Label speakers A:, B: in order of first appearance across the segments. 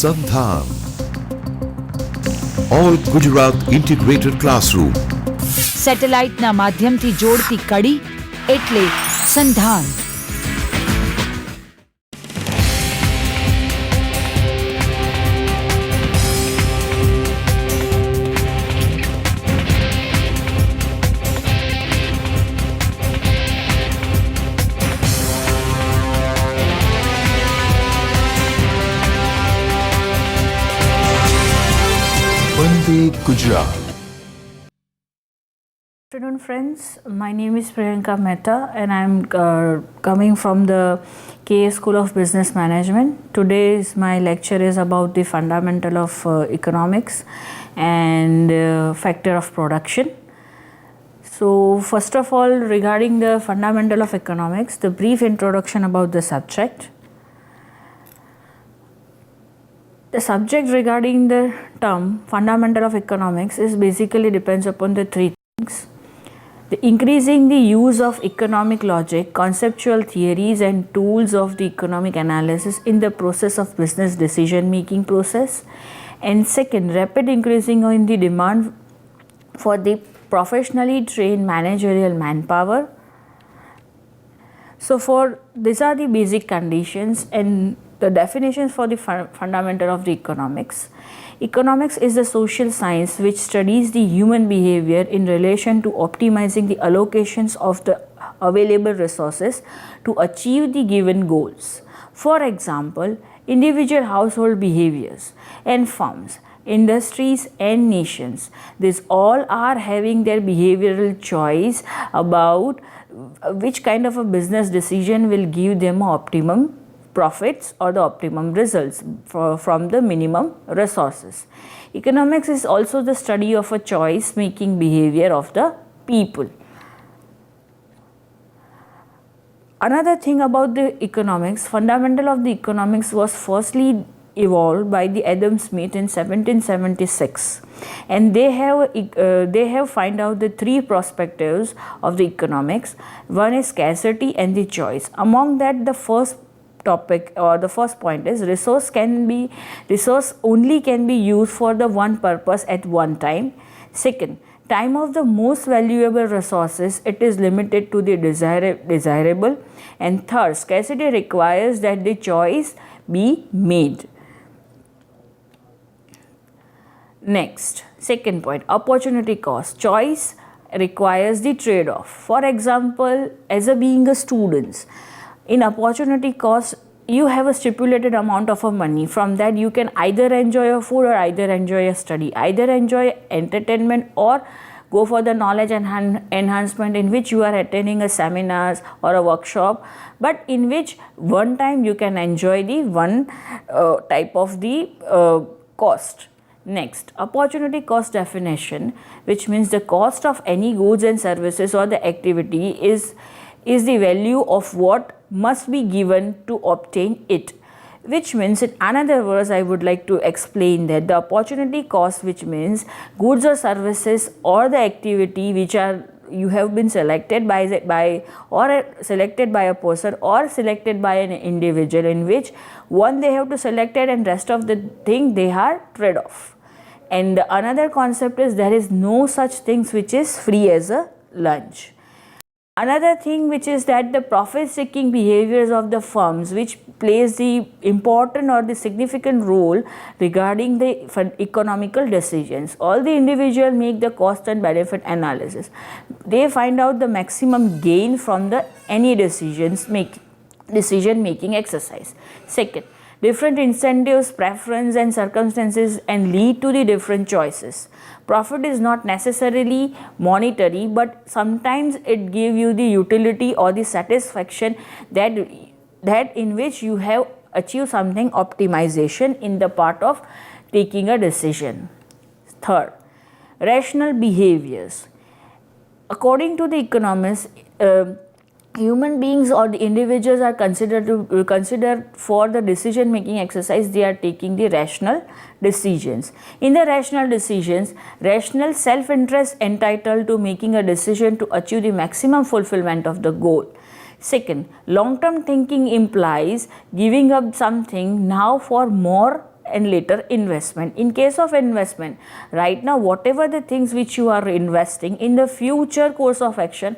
A: Sandhan. All Gujarat Integrated Classroom.
B: સેટેલાઇટના માધ્યમથી જોડતી કડી એટલે સંધાન.
A: Vande Gujarat.
C: Good afternoon, friends. My name is Priyanka Mehta and I'm coming from the KA School of Business Management. Today's my lecture is about the fundamental of economics and factor of production. So first of all, regarding the fundamental of economics, the brief introduction about the subject. The subject regarding the term fundamental of economics is basically depends upon the three things. The increasing the use of economic logic, conceptual theories and tools of the economic analysis in the process of business decision making process. And second, rapid increasing in the demand for the professionally trained managerial manpower. So these are the basic conditions and the definitions for the fundamental of the economics. Economics is the social science which studies the human behavior in relation to optimizing the allocations of the available resources to achieve the given goals. For example, individual household behaviors and firms, industries and nations, these all are having their behavioral choice about which kind of a business decision will give them optimum profits or the optimum results from the minimum resources. Economics is also the study of a choice making behavior of the people. Another thing about the economics, fundamental of the economics was firstly evolved by the Adam Smith in 1776, and they have find out the three perspectives of the economics. One is scarcity and the choice. Among that, the first topic or the first point is resource only can be used for the one purpose at one time. Second, time of the most valuable resources, it is limited to the desirable. And third, scarcity requires that the choice be made. Next, second point, opportunity cost. Choice requires the trade-off. For example, as being a student, in opportunity cost, you have a stipulated amount of money. From that, you can either enjoy your food or either enjoy your study, either enjoy entertainment or go for the knowledge enhancement in which you are attending a seminars or a workshop, but in which one time you can enjoy the one type of the cost. Next, opportunity cost definition, which means the cost of any goods and services or the activity is the value of what must be given to obtain it, which means in another words I would like to explain that the opportunity cost, which means goods or services or the activity which are you have been selected by or selected by a person or selected by an individual, in which one they have to select it and rest of the thing they are trade off. And another concept is there is no such things which is free as a lunch. Another thing which is that the profit seeking behaviors of the firms which plays the important or the significant role regarding the economical decisions. All the individuals make the cost and benefit analysis. They find out the maximum gain from the any decision making exercise. Second, different incentives, preference and circumstances and lead to the different choices. Profit is not necessarily monetary, but sometimes it gives you the utility or the satisfaction that in which you have achieved something optimization in the part of taking a decision. Third, rational behaviors. According to the economists, human beings or the individuals are considered for the decision making exercise, they are taking the rational decisions. In the rational decisions, rational self-interest entitled to making a decision to achieve the maximum fulfillment of the goal. Second, long-term thinking implies giving up something now for more and later investment. In case of investment, right now whatever the things which you are investing in the future course of action,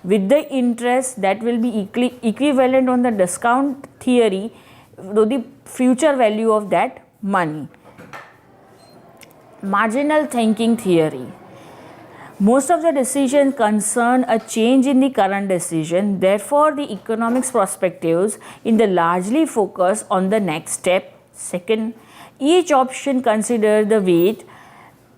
C: with the interest that will be equivalent on the discount theory to the future value of that money. Marginal thinking theory. Most of the decisions concern a change in the current decision. Therefore, the economics perspectives in the largely focus on the next step. Second, each option consider the weight,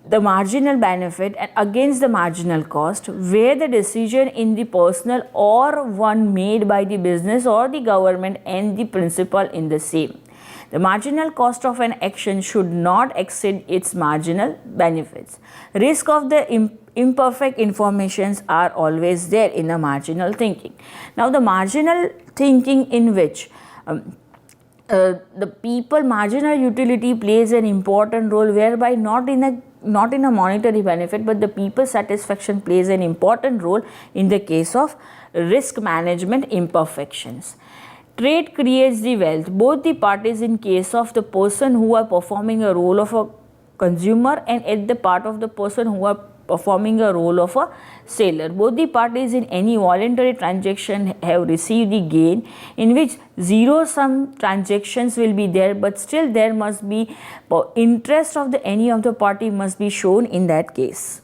C: the marginal benefit and against the marginal cost, where the decision in the personal or one made by the business or the government and the principal in the same. The marginal cost of an action should not exceed its marginal benefits. Risk of the imperfect informations are always there in the marginal thinking. Now, the marginal thinking in which the people marginal utility plays an important role, whereby not in a monetary benefit, but the people satisfaction plays an important role in the case of risk management imperfections. Trade creates the wealth. Both the parties, in case of the person who are performing a role of a consumer and at the part of the person who are performing a role of a seller. Both the parties in any voluntary transaction have received the gain, in which zero sum transactions will be there, but still there must be interest of any of the party must be shown in that case.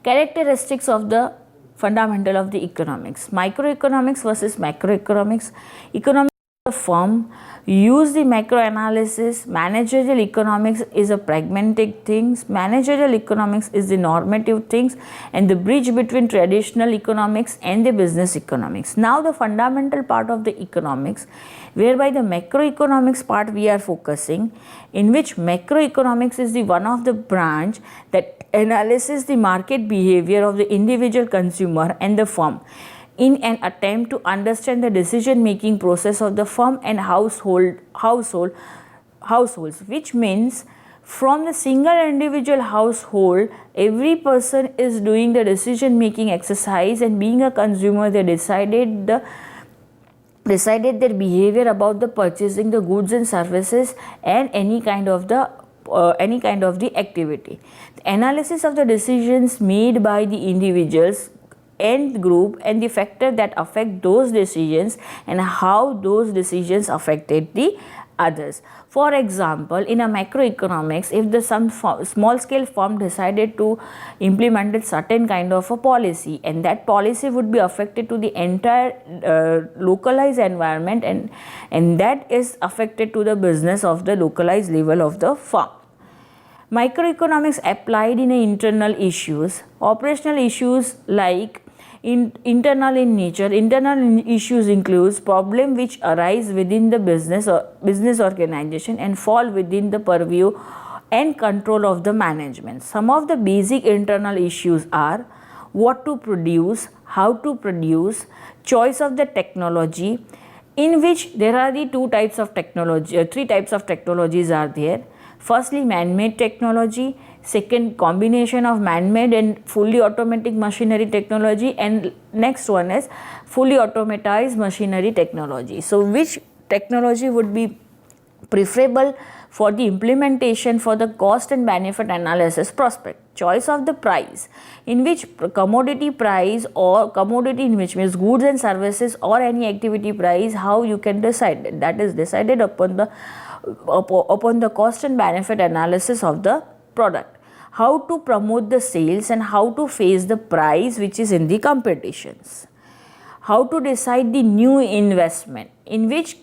C: Characteristics of the fundamental of the economics. Microeconomics versus macroeconomics. Economics of the firm use the macro analysis. Managerial economics is a pragmatic things. Managerial economics is the normative things and the bridge between traditional economics and the business economics. Now the fundamental part of the economics, whereby the macroeconomics part we are focusing, in which macroeconomics is the one of the branch that analyzes the market behavior of the individual consumer and the firm in an attempt to understand the decision making process of the firm and households, which means from the single individual household, every person is doing the decision making exercise, and being a consumer they decided their behavior about the purchasing the goods and services and any kind of the activity. The analysis of the decisions made by the individuals and group and the factor that affect those decisions and how those decisions affected the others. For example, in a macroeconomics, if some small scale firm decided to implement a certain kind of a policy, and that policy would be affected to the entire localized environment, and that is affected to the business of the localized level of the firm. Microeconomics applied in internal issues. Operational issues like internal in nature. Internal issues includes problems which arise within the business organization and fall within the purview and control of the management. Some of the basic internal issues are what to produce, how to produce, choice of the technology, in which there are the three types of technologies are there. Firstly, man-made technology. Second, combination of man-made and fully automatic machinery technology, and next one is fully automatized machinery technology. So which technology would be preferable for the implementation for the cost and benefit analysis prospect? Choice of the price, in which commodity price or commodity, in which means goods and services or any activity price, how you can decide that is decided upon the cost and benefit analysis of the product. How to promote the sales and how to face the price which is in the competitions. How to decide the new investment, in which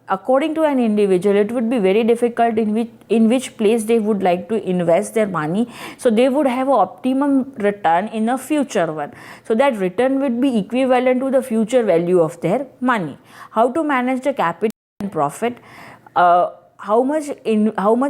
C: according to an individual it would be very difficult in which place they would like to invest their money, so they would have an optimum return in a future one, so that return would be equivalent to the future value of their money. How to manage the capital and profit, how much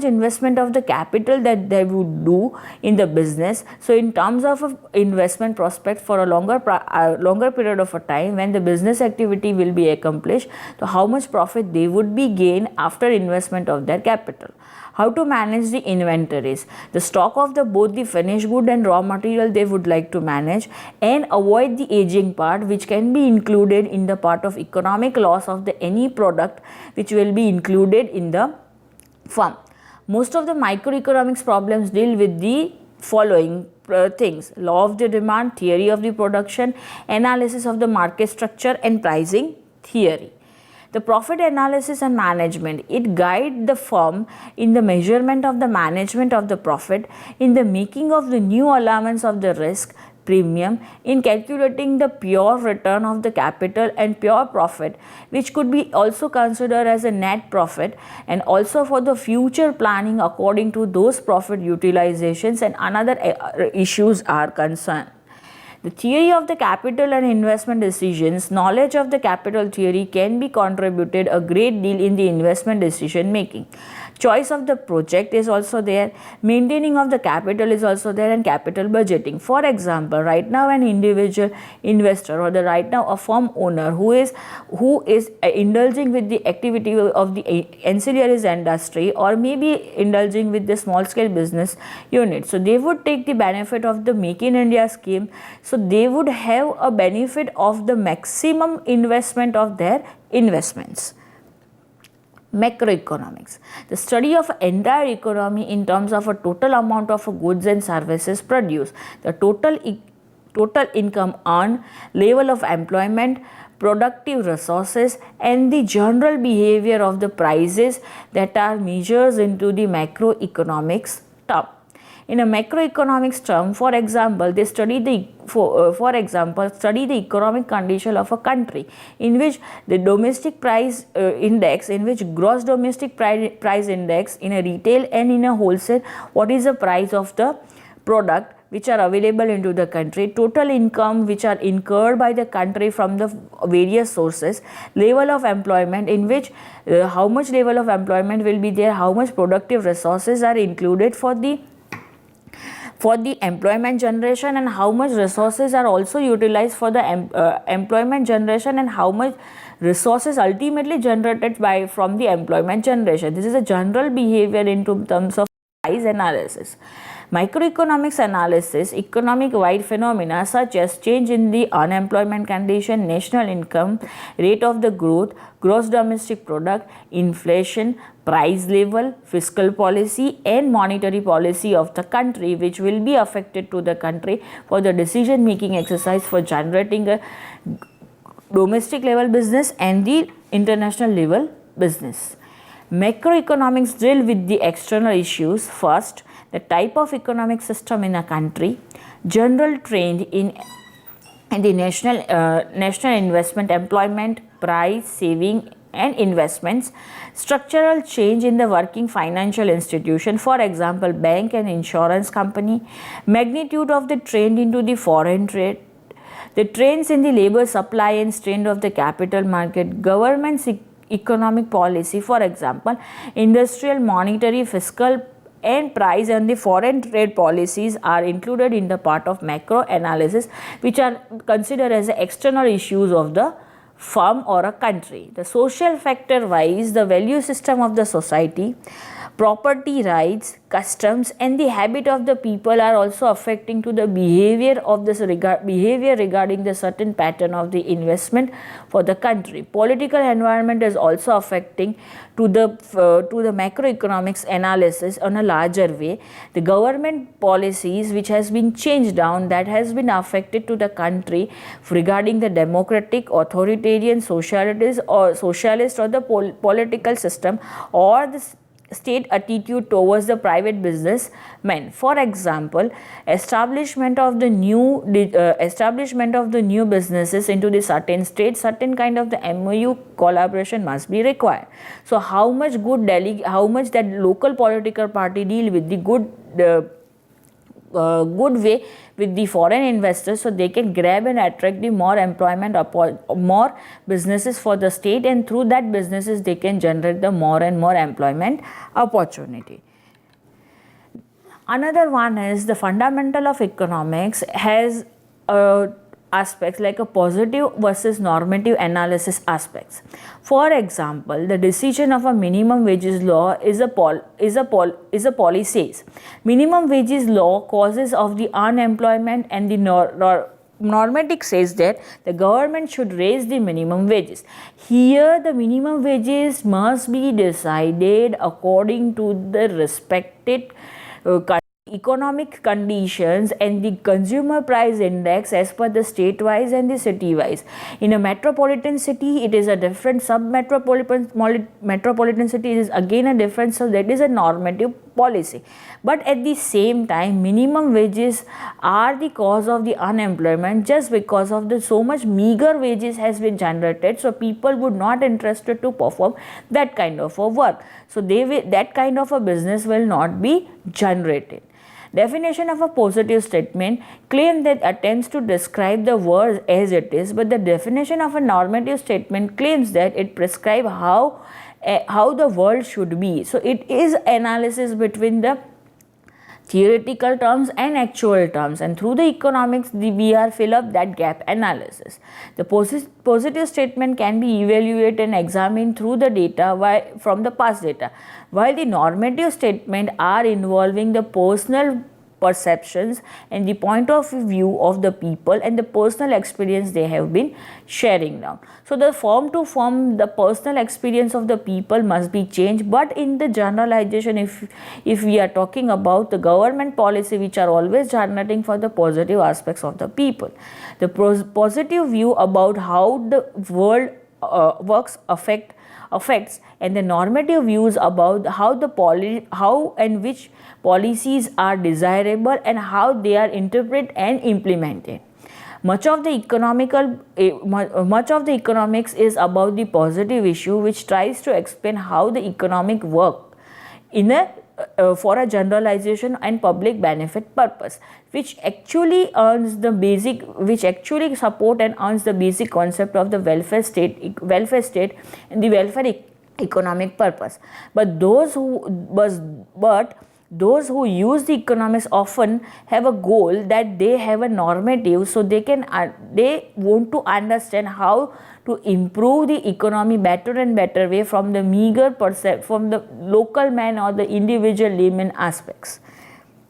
C: investment of the capital that they would do in the business. So in terms of investment prospect for a longer period of a time, when the business activity will be accomplished, so how much profit they would be gained after investment of their capital. How to manage the inventories, the stock of both the finished good and raw material they would like to manage, and avoid the aging part, which can be included in the part of economic loss of any product which will be included in the firm. Most of the microeconomics problems deal with the following things: law of the demand, theory of the production, analysis of the market structure, and pricing theory. The profit analysis and management, it guides the firm in the measurement of the management of the profit, in the making of the new allowance of the risk premium, in calculating the pure return of the capital and pure profit, which could be also considered as a net profit, and also for the future planning according to those profit utilizations and another issues are concerned. The theory of the capital and investment decisions, knowledge of the capital theory can be contributed a great deal in the investment decision making. Choice of the project is also there, maintaining of the capital is also there, and capital budgeting. For example, right now an individual investor or right now a firm owner who is indulging with the activity of the ancillaries industry, or maybe indulging with the small scale business unit, so they would take the benefit of the Make in India scheme. So they would have a benefit of the maximum investment of their investments. Macroeconomics, the study of entire economy in terms of a total amount of goods and services produced, the total income earned, level of employment, productive resources, and the general behavior of the prices that are measures into the macroeconomics term. In a macroeconomics term, for example, they study the study the economic condition of a country, in which the domestic price index, in which gross domestic price index in a retail and in a wholesale, what is the price of the product which are available into the country, total income which are incurred by the country from the various sources, level of employment, in which how much level of employment will be there, how much productive resources are included for the employment generation, and how much resources are also utilized for the employment generation, and how much resources ultimately generated from the employment generation. This is a general behavior in terms of price analysis. Microeconomics analysis, economic wide phenomena such as change in the unemployment condition, national income, rate of the growth, gross domestic product, inflation, price level, fiscal policy, and monetary policy of the country, which will be affected to the country for the decision making exercise for generating a domestic level business and the international level business. Macroeconomics deal with the external issues. First, the type of economic system in a country, general trend in the national investment, employment, price, saving and investments, structural change in the working financial institution, for example, bank and insurance company, magnitude of the trend into the foreign trade, the trends in the labor supply and trend of the capital market, government's economic policy, for example, industrial, monetary, fiscal and price and the foreign trade policies are included in the part of macro analysis, which are considered as the external issues of the firm or a country. The social factor wise, the value system of the society, property rights, customs and the habit of the people are also affecting to the behavior of this behavior regarding the certain pattern of the investment for the country. Political environment is also affecting to the macroeconomics analysis on a larger way. The government policies which has been changed down, that has been affected to the country regarding the democratic, authoritarian, socialist or the political system, or the state attitude towards the private businessmen. For example, establishment of the new businesses into the certain state, certain kind of the MOU collaboration must be required. So how much that local political party deal with the good way with the foreign investors, so they can grab and attract the more employment, more businesses for the state, and through that businesses they can generate the more and more employment opportunity. Another one is the fundamental of economics has aspects like a positive versus normative analysis aspects. For example, the decision of a minimum wages law is a policy says minimum wages law causes of the unemployment and the normative says that the government should raise the minimum wages. Here the minimum wages must be decided according to the respected economic conditions and the consumer price index as per the state wise and the city wise. In a metropolitan city it is a different, metropolitan city is again a different, so that is a normative policy. But at the same time minimum wages are the cause of the unemployment, just because of the so much meager wages has been generated, so people would not interested to perform that kind of a work, so that kind of a business will not be generated. Definition of a positive statement: claim that attempts to describe the world as it is, but the definition of a normative statement claims that it prescribes how the world should be. So it is analysis between the theoretical terms and actual terms, and through the economics we are fill up that gap analysis. The positive statement can be evaluated and examined through the data from the past data, while the normative statement are involving the personal perceptions and the point of view of the people and the personal experience they have been sharing down. So the form to form, the personal experience of the people must be changed, but in the generalization, if we are talking about the government policy which are always generating for the positive aspects of the people, the positive view about how the world works affects, and the normative views about how and which policies are desirable and how they are interpreted and implemented. Much of the economics is about the positive issue, which tries to explain how the economic work for a generalization and public benefit purpose, which actually support and earns the basic concept of the welfare state and the welfare economic purpose. But those who use the economics often have a goal that they have a normative, so they want to understand how to improve the economy better and better way from the meager from the local man or the individual layman aspects.